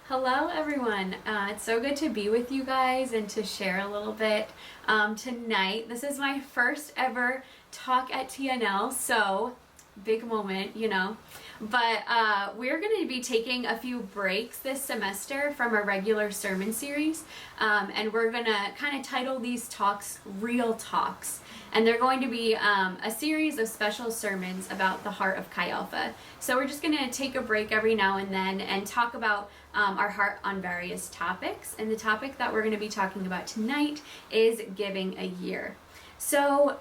Hello, everyone. It's so good to be with you guys and to share a little bit tonight. This is my first ever talk at TNL, so big moment, you know. But we're going to be taking a few breaks this semester from our regular sermon series, and we're going to kind of title these talks Real Talks. And they're going to be a series of special sermons about the heart of Chi Alpha. So we're just going to take a break every now and then and talk about our heart on various topics. And the topic that we're going to be talking about tonight is giving a year. So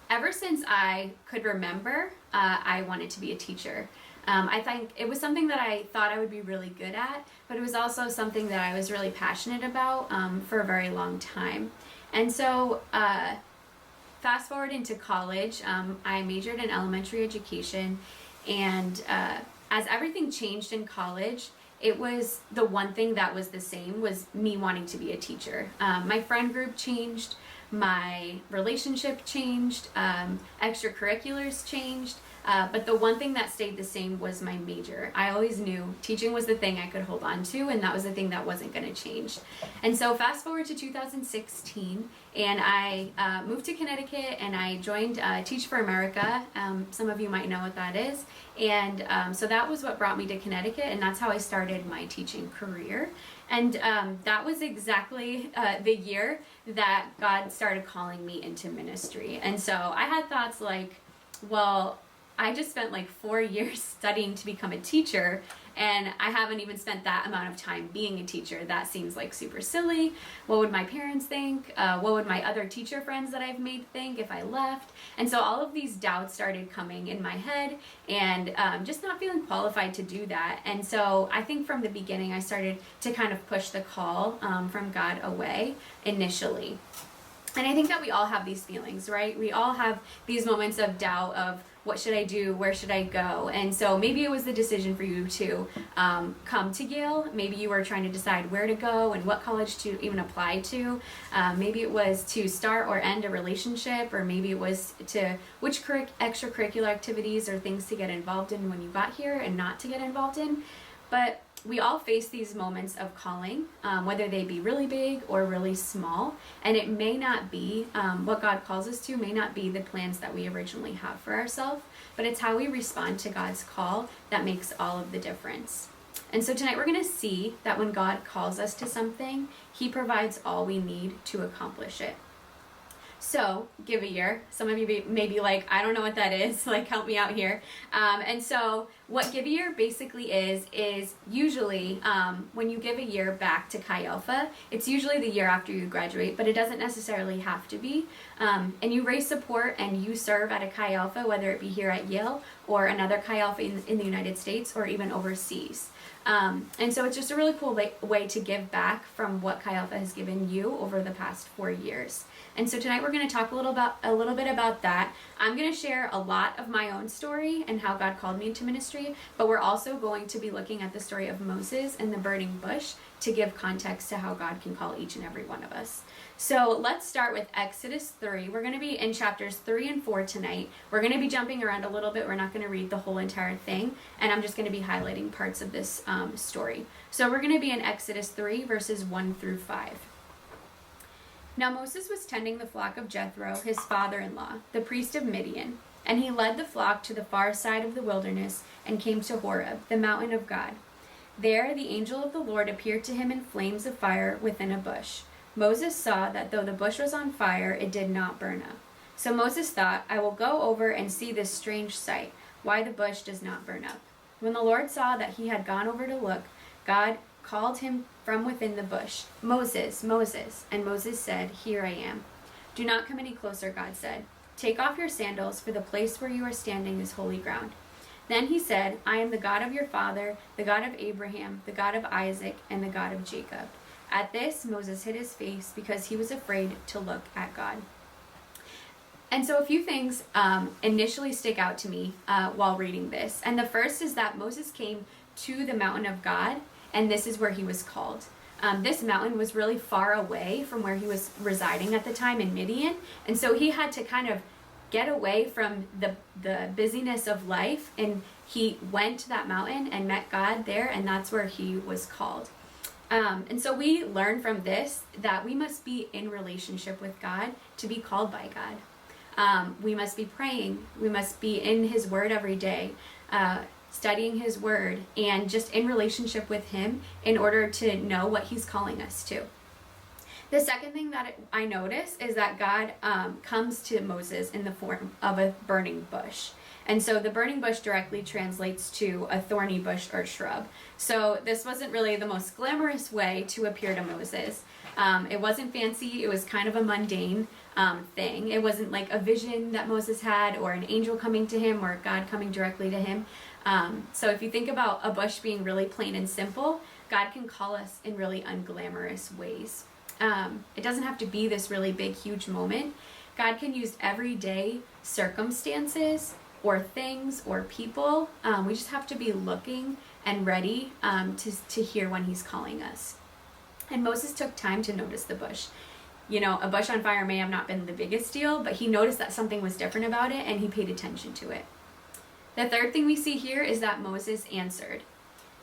ever since I could remember, I wanted to be a teacher. I think it was something that I thought I would be really good at, but it was also something that I was really passionate about for a very long time. And so fast forward into college, I majored in elementary education, and as everything changed in college, it was the one thing that was the same was me wanting to be a teacher. My friend group changed, my relationship changed, extracurriculars changed, but the one thing that stayed the same was my major. I always knew teaching was the thing I could hold on to, and that was the thing that wasn't going to change. And so fast forward to 2016, and I moved to Connecticut, and I joined Teach for America. Some of you might know what that is. And so that was what brought me to Connecticut, and that's how I started my teaching career. And that was exactly the year that God started calling me into ministry. And so I had thoughts like, well, I just spent like 4 years studying to become a teacher, and I haven't even spent that amount of time being a teacher. That seems like super silly. What would my parents think? What would my other teacher friends that I've made think if I left? And so all of these doubts started coming in my head, and just not feeling qualified to do that. And so I think from the beginning I started to kind of push the call from God away initially. And I think that we all have these feelings, right? We all have these moments of doubt of what should I do? Where should I go? And so maybe it was the decision for you to come to Yale. Maybe you were trying to decide where to go and what college to even apply to. Maybe it was to start or end a relationship, or maybe it was to which extracurricular activities or things to get involved in when you got here and not to get involved in. But we all face these moments of calling, whether they be really big or really small, and it may not be what God calls us to, may not be the plans that we originally have for ourselves, but it's how we respond to God's call that makes all of the difference. And so tonight we're going to see that when God calls us to something, He provides all we need to accomplish it. So, give a year. Some of you may be like, I don't know what that is, like help me out here. And so what give a year basically is usually when you give a year back to Chi Alpha, it's usually the year after you graduate, but it doesn't necessarily have to be. And you raise support and you serve at a Chi Alpha, whether it be here at Yale or another Chi Alpha in the United States or even overseas. And so it's just a really cool way to give back from what Chi Alpha has given you over the past 4 years. And so tonight we're going to talk a little bit about that. I'm going to share a lot of my own story and how God called me into ministry, but we're also going to be looking at the story of Moses and the burning bush to give context to how God can call each and every one of us. So let's start with Exodus 3. We're going to be in chapters 3 and 4 tonight. We're going to be jumping around a little bit. We're not going to read the whole entire thing, and I'm just going to be highlighting parts of this story. So we're going to be in Exodus 3, verses 1 through 5. Now Moses was tending the flock of Jethro, his father-in-law, the priest of Midian, and he led the flock to the far side of the wilderness and came to Horeb, the mountain of God. There the angel of the Lord appeared to him in flames of fire within a bush. Moses saw that though the bush was on fire, it did not burn up. So Moses thought, I will go over and see this strange sight, why the bush does not burn up. When the Lord saw that he had gone over to look, God called him from within the bush, Moses, Moses. And Moses said, Here I am. Do not come any closer, God said. Take off your sandals, for the place where you are standing is holy ground. Then he said, I am the God of your father, the God of Abraham, the God of Isaac, and the God of Jacob. At this, Moses hid his face because he was afraid to look at God. And so a few things initially stick out to me while reading this. And the first is that Moses came to the mountain of God, and this is where he was called. This mountain was really far away from where he was residing at the time in Midian, and so he had to kind of get away from the busyness of life, and he went to that mountain and met God there, and that's where he was called. And so we learn from this that we must be in relationship with God to be called by God. We must be praying. We must be in his word every day, studying his word, and just in relationship with him in order to know what he's calling us to. The second thing that I notice is that God comes to Moses in the form of a burning bush. And so the burning bush directly translates to a thorny bush or shrub. So this wasn't really the most glamorous way to appear to Moses. It wasn't fancy. It was kind of a mundane thing. It wasn't like a vision that Moses had, or an angel coming to him, or God coming directly to him. So if you think about a bush being really plain and simple, God can call us in really unglamorous ways. It doesn't have to be this really big, huge moment. God can use everyday circumstances or things or people. We just have to be looking and ready to hear when he's calling us. And Moses took time to notice the bush. You know, a bush on fire may have not been the biggest deal, but he noticed that something was different about it, and he paid attention to it. The third thing we see here is that Moses answered.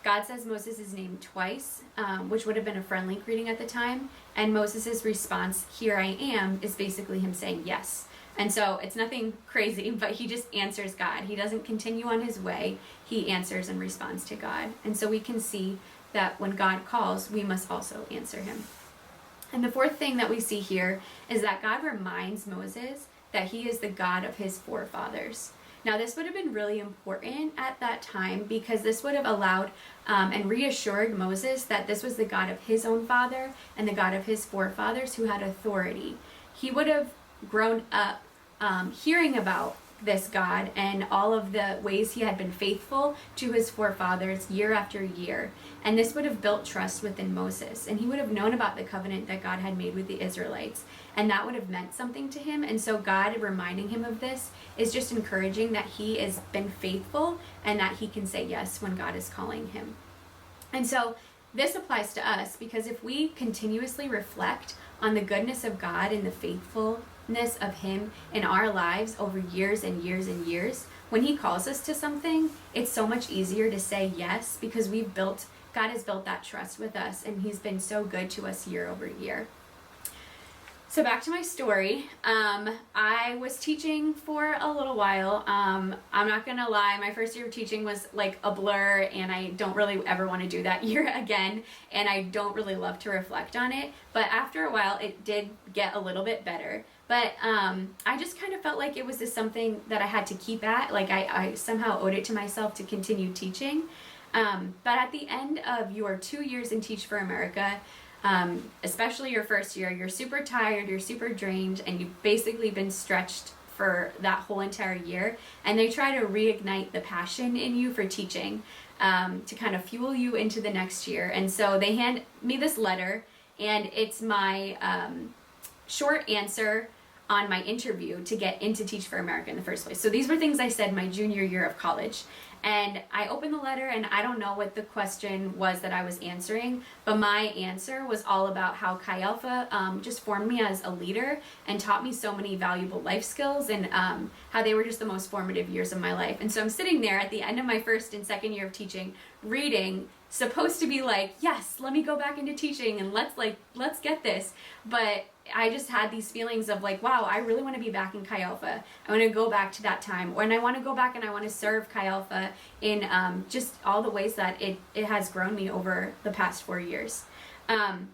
God says Moses' name twice, which would have been a friendly greeting at the time. And Moses' response, "Here I am," is basically him saying yes. And so it's nothing crazy, but he just answers God. He doesn't continue on his way. He answers and responds to God. And so we can see that when God calls, we must also answer him. And the fourth thing that we see here is that God reminds Moses that he is the God of his forefathers. Now, this would have been really important at that time, because this would have allowed and reassured Moses that this was the God of his own father and the God of his forefathers who had authority. He would have grown up hearing about this God and all of the ways he had been faithful to his forefathers year after year. And this would have built trust within Moses. And he would have known about the covenant that God had made with the Israelites. And that would have meant something to him. And so God reminding him of this is just encouraging that he has been faithful and that he can say yes when God is calling him. And so this applies to us, because if we continuously reflect on the goodness of God and the faithfulness of him in our lives over years and years and years, when he calls us to something, it's so much easier to say yes, because God has built that trust with us, and he's been so good to us year over year. So back to my story. I was teaching for a little while. I'm not gonna lie, my first year of teaching was like a blur, and I don't really ever want to do that year again, and I don't really love to reflect on it. But after a while, it did get a little bit better. But I just kind of felt like it was just something that I had to keep at. Like I somehow owed it to myself to continue teaching. But at the end of your 2 years in Teach for America, especially your first year, you're super tired, you're super drained, and you've basically been stretched for that whole entire year. And they try to reignite the passion in you for teaching, to kind of fuel you into the next year. And so they hand me this letter, and it's my short answer on my interview to get into Teach for America in the first place. So these were things I said my junior year of college. And I opened the letter, and I don't know what the question was that I was answering, but my answer was all about how Chi Alpha just formed me as a leader and taught me so many valuable life skills, and how they were just the most formative years of my life. And so I'm sitting there at the end of my first and second year of teaching, reading, supposed to be like, yes, let me go back into teaching and let's get this. But I just had these feelings of like, wow, I really want to be back in Chi Alpha. I want to go back to that time, and I want to go back and I want to serve Chi Alpha in just all the ways that it has grown me over the past 4 years. And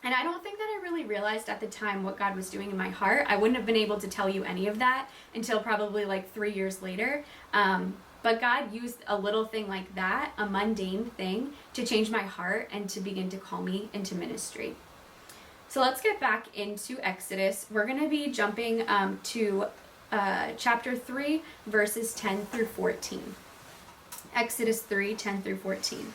I don't think that I really realized at the time what God was doing in my heart. I wouldn't have been able to tell you any of that until probably like 3 years later. But God used a little thing like that, a mundane thing, to change my heart and to begin to call me into ministry. So let's get back into Exodus. We're going to be jumping to chapter 3, verses 10 through 14. Exodus 3, 10 through 14.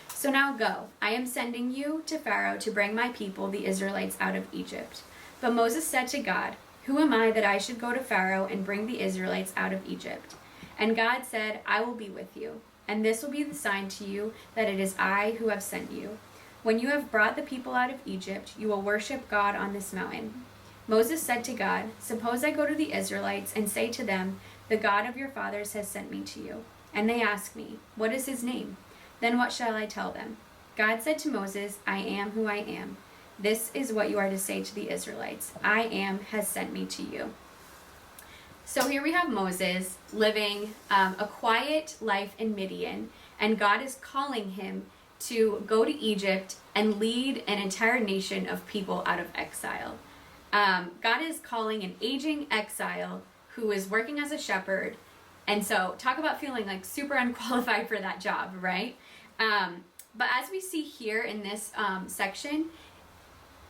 So now go. I am sending you to Pharaoh to bring my people, the Israelites, out of Egypt. But Moses said to God, who am I that I should go to Pharaoh and bring the Israelites out of Egypt? And God said, I will be with you, and this will be the sign to you that it is I who have sent you. When you have brought the people out of Egypt, you will worship God on this mountain. Moses said to God, "Suppose I go to the Israelites and say to them, 'The God of your fathers has sent me to you.' And they ask me, 'What is his name?' Then what shall I tell them?" God said to Moses, "I am who I am. This is what you are to say to the Israelites. I am has sent me to you." So here we have Moses living a quiet life in Midian, and God is calling him to go to Egypt and lead an entire nation of people out of exile. God is calling an aging exile who is working as a shepherd. And so talk about feeling like super unqualified for that job, right? But as we see here in this section,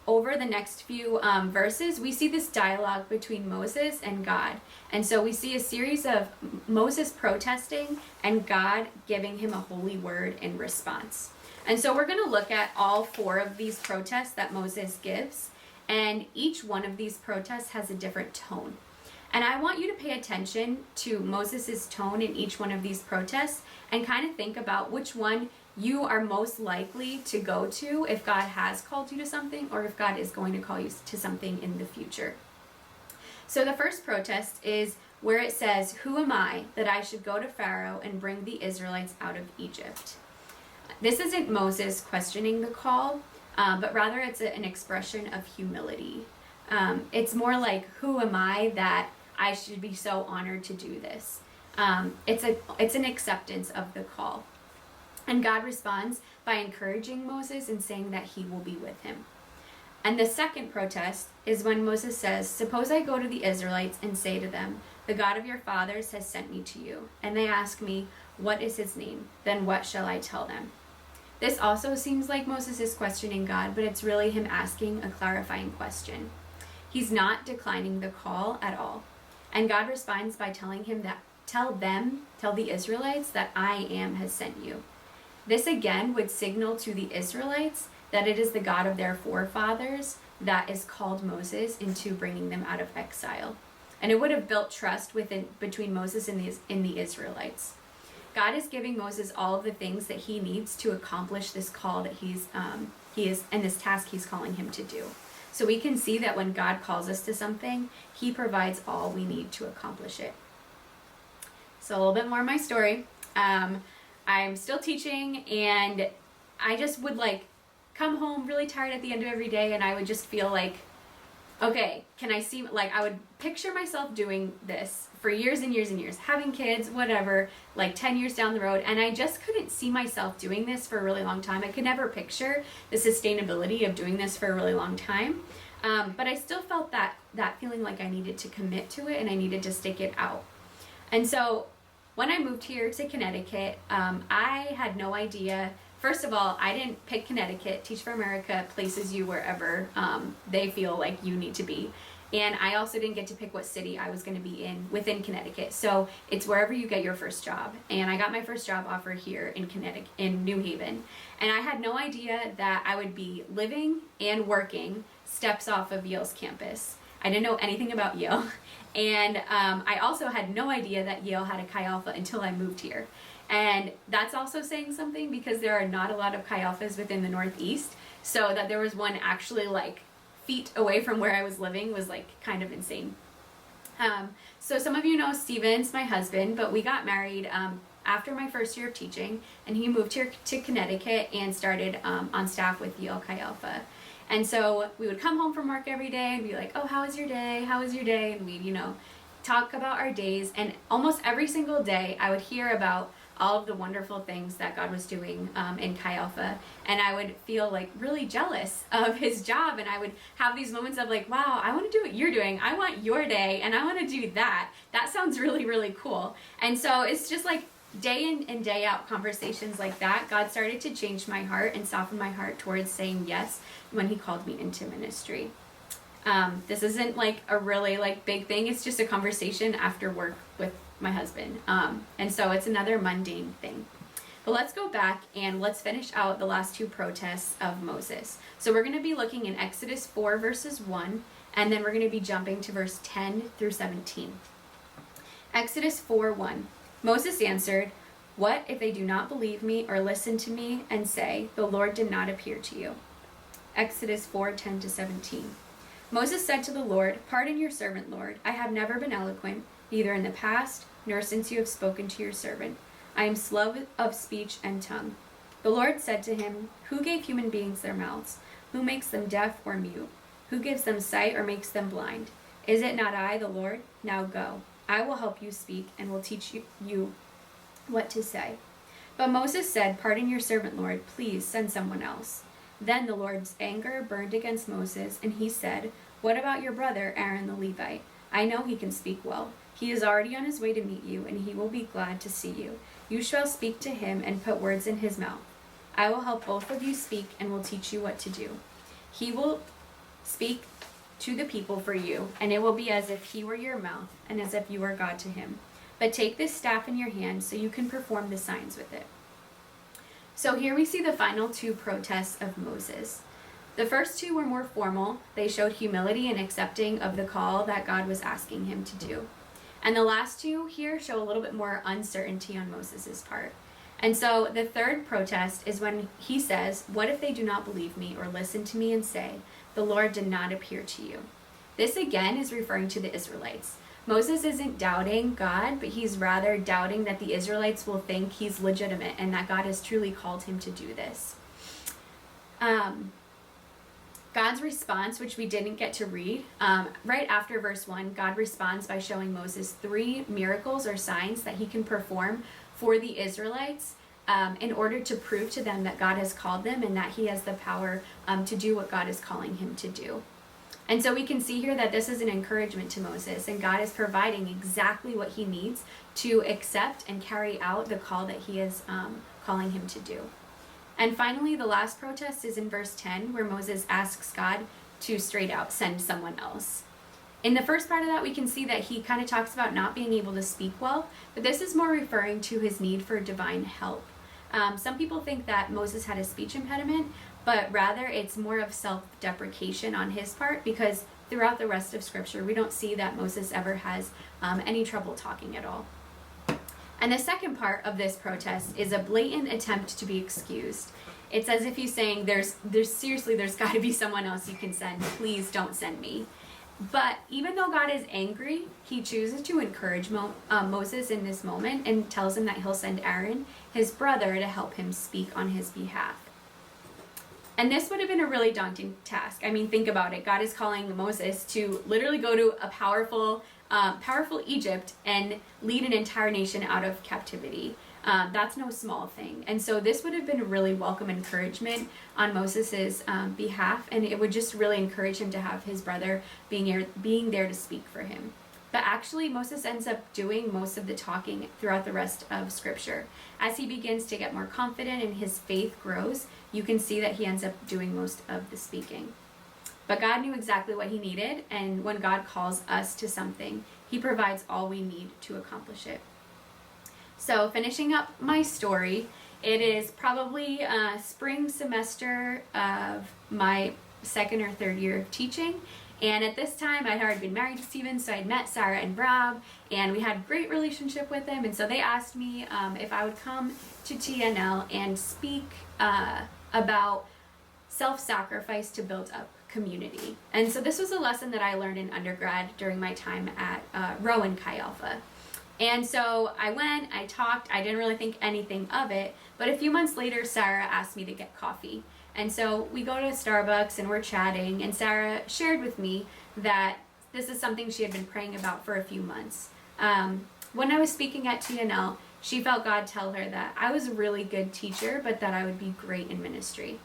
over the next few verses, we see this dialogue between Moses and God. And so we see a series of Moses protesting and God giving him a holy word in response. And so we're going to look at all 4 of these protests that Moses gives. And each one of these protests has a different tone. And I want you to pay attention to Moses' tone in each one of these protests and kind of think about which one you are most likely to go to if God has called you to something or if God is going to call you to something in the future. So the first protest is where it says, "Who am I that I should go to Pharaoh and bring the Israelites out of Egypt?" This isn't Moses questioning the call, but rather it's an expression of humility. It's more like, who am I that I should be so honored to do this? It's an acceptance of the call. And God responds by encouraging Moses and saying that he will be with him. And the second protest is when Moses says, "Suppose I go to the Israelites and say to them, 'The God of your fathers has sent me to you.' And they ask me, 'What is his name?' Then what shall I tell them?" This also seems like Moses is questioning God, but it's really him asking a clarifying question. He's not declining the call at all. And God responds by telling him that, tell the Israelites that I am has sent you. This again would signal to the Israelites that it is the God of their forefathers that is called Moses into bringing them out of exile. And it would have built trust between Moses and the Israelites. God is giving Moses all of the things that he needs to accomplish this call that he is and this task he's calling him to do. So we can see that when God calls us to something, he provides all we need to accomplish it. So a little bit more of my story. I'm still teaching, and I just would come home really tired at the end of every day, and I would just feel like, okay, I would picture myself doing this for years and years and years, having kids, whatever, 10 years down the road, and I just couldn't see myself doing this for a really long time. I could never picture the sustainability of doing this for a really long time, but I still felt that feeling like I needed to commit to it and I needed to stick it out. And so when I moved here to Connecticut, I had no idea. First of all, I didn't pick Connecticut. Teach for America places you wherever they feel like you need to be. And I also didn't get to pick what city I was going to be in within Connecticut. So it's wherever you get your first job. And I got my first job offer here in Connecticut, in New Haven. And I had no idea that I would be living and working steps off of Yale's campus. I didn't know anything about Yale. And I also had no idea that Yale had a Chi Alpha until I moved here. And that's also saying something because there are not a lot of Chi Alphas within the Northeast. So that there was one actually feet away from where I was living was kind of insane. So some of you know Steven's my husband, but we got married after my first year of teaching, and he moved here to Connecticut and started on staff with Yale Chi Alpha. And so we would come home from work every day and be like, "Oh, how was your day? How was your day?" And we'd, talk about our days. And almost every single day I would hear about all of the wonderful things that God was doing in Chi Alpha. And I would feel really jealous of his job. And I would have these moments of wow, I want to do what you're doing. I want your day and I want to do that. That sounds really, really cool. And so it's just day in and day out conversations like that. God started to change my heart and soften my heart towards saying yes when he called me into ministry. This isn't a really big thing. It's just a conversation after work with my husband. And so it's another mundane thing. But let's go back and let's finish out the last 2 protests of Moses. So we're going to be looking in Exodus 4 verses 1, and then we're going to be jumping to verse 10 through 17. Exodus 4:1. Moses answered, "What if they do not believe me or listen to me and say, 'The Lord did not appear to you?'" Exodus 4:10 to 17. Moses said to the Lord, "Pardon your servant, Lord. I have never been eloquent, neither in the past, nor since you have spoken to your servant. I am slow of speech and tongue." The Lord said to him, "Who gave human beings their mouths? Who makes them deaf or mute? Who gives them sight or makes them blind? Is it not I, the Lord? Now go. I will help you speak and will teach you what to say." But Moses said, "Pardon your servant, Lord. Please send someone else." Then the Lord's anger burned against Moses, and he said, "What about your brother Aaron the Levite? I know he can speak well. He is already on his way to meet you, and he will be glad to see you. You shall speak to him and put words in his mouth. I will help both of you speak and will teach you what to do. He will speak to the people for you, and it will be as if he were your mouth and as if you were God to him. But take this staff in your hand so you can perform the signs with it." So here we see the final two protests of Moses. The first two were more formal. They showed humility and accepting of the call that God was asking him to do. And the last two here show a little bit more uncertainty on Moses' part. And so the third protest is when he says, "What if they do not believe me or listen to me and say, 'The Lord did not appear to you'?" This again is referring to the Israelites. Moses isn't doubting God, but he's rather doubting that the Israelites will think he's legitimate and that God has truly called him to do this. God's response, which we didn't get to read, right after verse 1, God responds by showing Moses 3 miracles or signs that he can perform for the Israelites in order to prove to them that God has called them and that he has the power to do what God is calling him to do. And so we can see here that this is an encouragement to Moses, and God is providing exactly what he needs to accept and carry out the call that he is calling him to do. And finally, the last protest is in verse 10, where Moses asks God to straight out send someone else. In the first part of that, we can see that he kind of talks about not being able to speak well, but this is more referring to his need for divine help. Some people think that Moses had a speech impediment, but rather it's more of self-deprecation on his part, because throughout the rest of Scripture, we don't see that Moses ever has any trouble talking at all. And the second part of this protest is a blatant attempt to be excused. It's as if he's saying, there's got to be someone else you can send. Please don't send me. But even though God is angry, he chooses to encourage Moses in this moment and tells him that he'll send Aaron, his brother, to help him speak on his behalf. And this would have been a really daunting task. I mean, think about it. God is calling Moses to literally go to a powerful Egypt and lead an entire nation out of captivity. That's no small thing. And so this would have been a really welcome encouragement on Moses's behalf, and it would just really encourage him to have his brother being there to speak for him. But actually, Moses ends up doing most of the talking throughout the rest of Scripture. As he begins to get more confident and his faith grows, you can see that he ends up doing most of the speaking. But God knew exactly what he needed, and when God calls us to something, he provides all we need to accomplish it. So finishing up my story, it is probably spring semester of my second or third year of teaching. And at this time, I'd already been married to Steven, so I'd met Sarah and Rob, and we had a great relationship with them. And so they asked me if I would come to TNL and speak about self-sacrifice to build up community. And so this was a lesson that I learned in undergrad during my time at Rowan Chi Alpha. And so I went, I talked, I didn't really think anything of it, but a few months later, Sarah asked me to get coffee. And so we go to Starbucks and we're chatting, and Sarah shared with me that this is something she had been praying about for a few months. When I was speaking at TNL, she felt God tell her that I was a really good teacher, but that I would be great in ministry.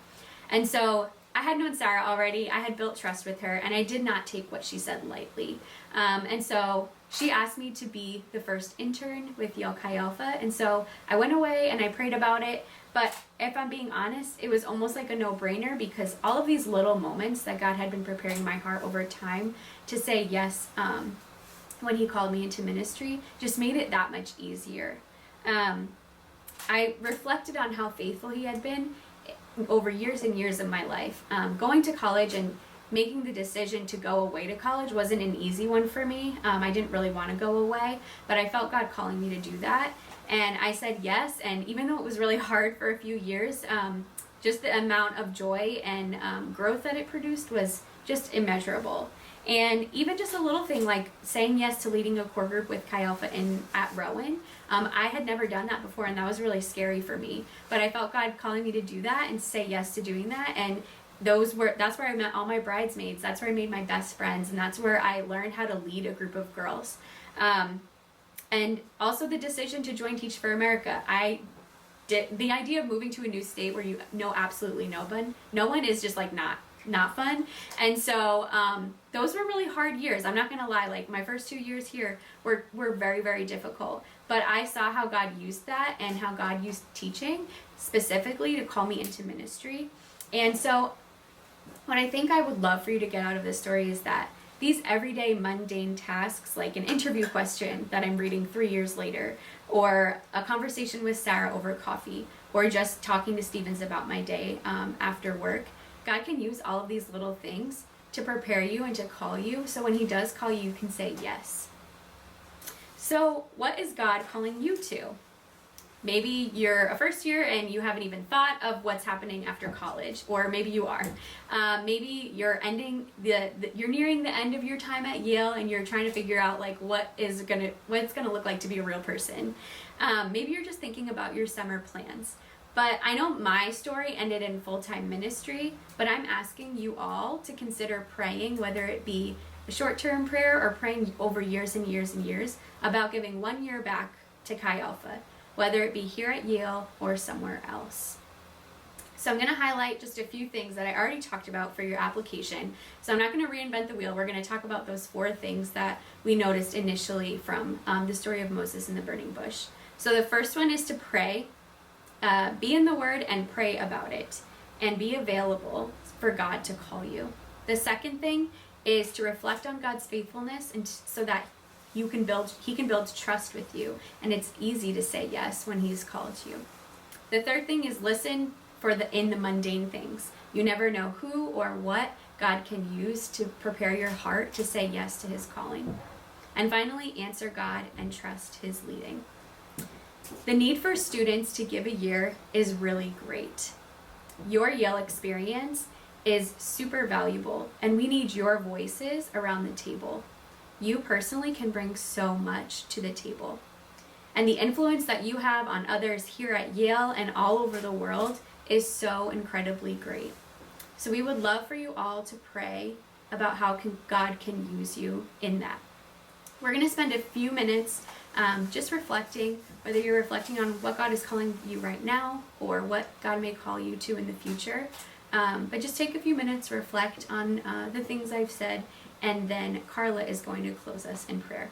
And so I had known Sarah already, I had built trust with her, and I did not take what she said lightly. And so she asked me to be the first intern with Yale Chi Alpha, and so I went away and I prayed about it. But if I'm being honest, it was almost like a no-brainer, because all of these little moments that God had been preparing my heart over time to say yes when he called me into ministry just made it that much easier. I reflected on how faithful he had been over years and years of my life. Going to college and making the decision to go away to college wasn't an easy one for me. I didn't really want to go away, but I felt God calling me to do that. And I said yes, and even though it was really hard for a few years, just the amount of joy and growth that it produced was just immeasurable. And even just a little thing like saying yes to leading a core group with Chi Alpha at Rowan. I had never done that before, and that was really scary for me. But I felt God calling me to do that and say yes to doing that. And that's where I met all my bridesmaids. That's where I made my best friends, and that's where I learned how to lead a group of girls. And also the decision to join Teach for America. The idea of moving to a new state where you know absolutely no one is just like not fun. And so those were really hard years. I'm not gonna lie, like my first 2 years here were very, very difficult. But I saw how God used that and how God used teaching specifically to call me into ministry. And so what I think I would love for you to get out of this story is that these everyday mundane tasks, like an interview question that I'm reading 3 years later, or a conversation with Sarah over coffee, or just talking to Stevens about my day after work, God can use all of these little things to prepare you and to call you, so when he does call you, you can say yes. So what is God calling you to? Maybe you're a first year and you haven't even thought of what's happening after college, or maybe you are. Maybe you're you're nearing the end of your time at Yale and you're trying to figure out like what it's gonna look like to be a real person. Maybe you're just thinking about your summer plans. But I know my story ended in full-time ministry, but I'm asking you all to consider praying, whether it be a short-term prayer or praying over years and years and years, about giving 1 year back to Chi Alpha, whether it be here at Yale or somewhere else. So I'm going to highlight just a few things that I already talked about for your application. So I'm not going to reinvent the wheel. We're going to talk about those 4 things that we noticed initially from the story of Moses in the burning bush. So the first one is to pray. Be in the Word and pray about it, and be available for God to call you. The second thing is to reflect on God's faithfulness, and so that he can build trust with you, and it's easy to say yes when he's called you. The third thing is listen in the mundane things. You never know who or what God can use to prepare your heart to say yes to his calling. And finally, answer God and trust his leading. The need for students to give a year is really great. Your Yale experience is super valuable, and we need your voices around the table. You personally can bring so much to the table. And the influence that you have on others here at Yale and all over the world is so incredibly great. So we would love for you all to pray about how God can use you in that. We're going to spend a few minutes just reflecting, whether you're reflecting on what God is calling you right now or what God may call you to in the future. But just take a few minutes, reflect on the things I've said, and then Carla is going to close us in prayer.